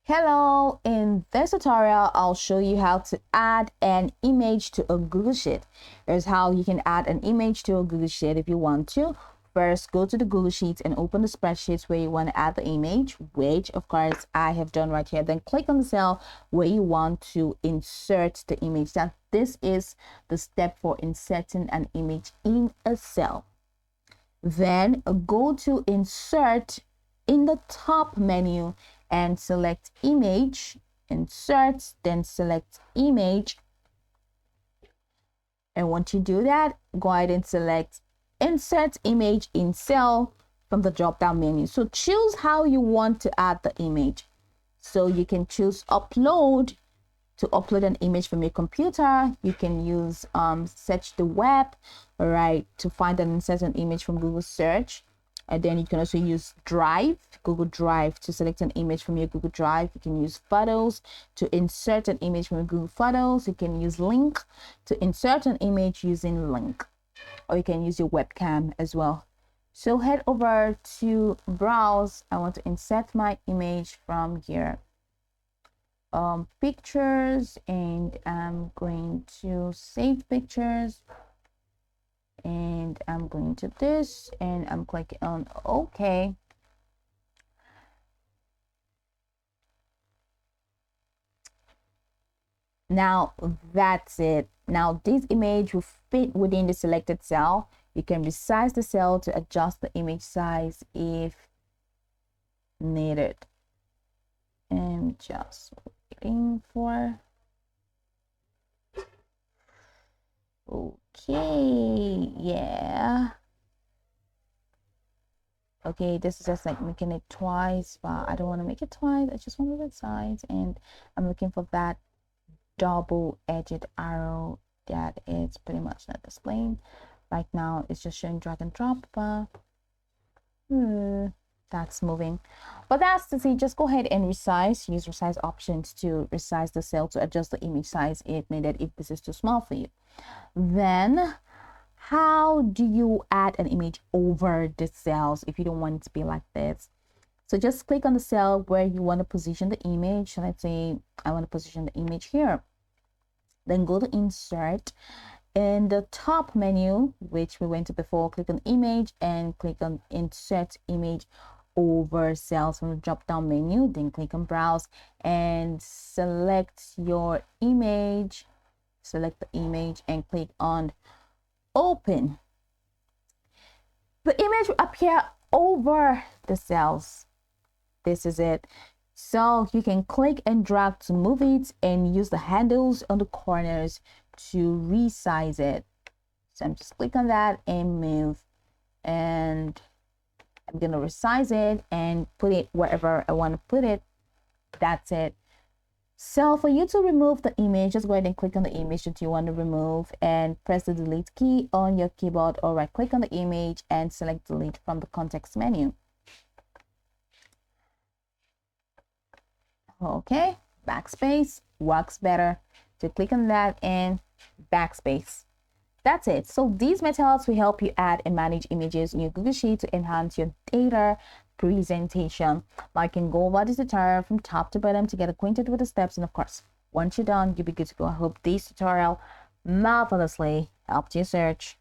Hello, in this tutorial, I'll show you how to add an image to a Google Sheet. Here's how you can add an image to a Google Sheet if you want to. First, go to the Google Sheets and open the spreadsheets where you want to add the image, which of course I have done right here. Then click on the cell where you want to insert the image. Now, this is the step for inserting an image in a cell. Then go to insert in the top menu and select image, insert, then select image. And once you do that, go ahead and select insert image in cell from the drop down menu. So choose how you want to add the image. So you can choose upload to upload an image from your computer. You can use search the web, right, to find and insert an image from Google search. And then you can also use Drive, Google Drive, to select an image from your Google Drive. You can use Photos to insert an image from Google Photos. You can use Link to insert an image using Link. Or you can use your webcam as well. So head over to Browse. I want to insert my image from here. Pictures, and I'm going to save pictures. And I'm going to this and I'm clicking on OK. Now that's it. Now this image will fit within the selected cell. You can resize the cell to adjust the image size if needed. And just waiting for okay, yeah. Okay, this is just like making it twice, but I don't want to make it twice. I just want to move it sides, and I'm looking for that double-edged arrow that is pretty much not displaying right now. It's just showing drag and drop, but that's moving. But that's to see, just go ahead and resize. Use resize options to resize the cell to adjust the image size if needed, if this is too small for you. Then how do you add an image over the cells if you don't want it to be like this? So just click on the cell where you want to position the image. So let's say I want to position the image here. Then go to insert. In the top menu, which we went to before, click on image and click on insert image over cells from the drop down menu. Then click on browse and select your image. Select the image and click on open. The image will appear over the cells. This is it. So you can click and drag to move it and use the handles on the corners to resize it. So I'm just click on that and move, and I'm gonna resize it and put it wherever I want to put it. That's it. So for you to remove the image, just go ahead and click on the image that you want to remove and press the delete key on your keyboard, or right click on the image and select delete from the context menu. Okay, backspace works better. So click on that and backspace. That's it. So these methods will help you add and manage images in your Google Sheet to enhance your data presentation. Now you can go over this tutorial from top to bottom to get acquainted with the steps, and of course, once you're done, you'll be good to go. I hope this tutorial marvelously helped you search.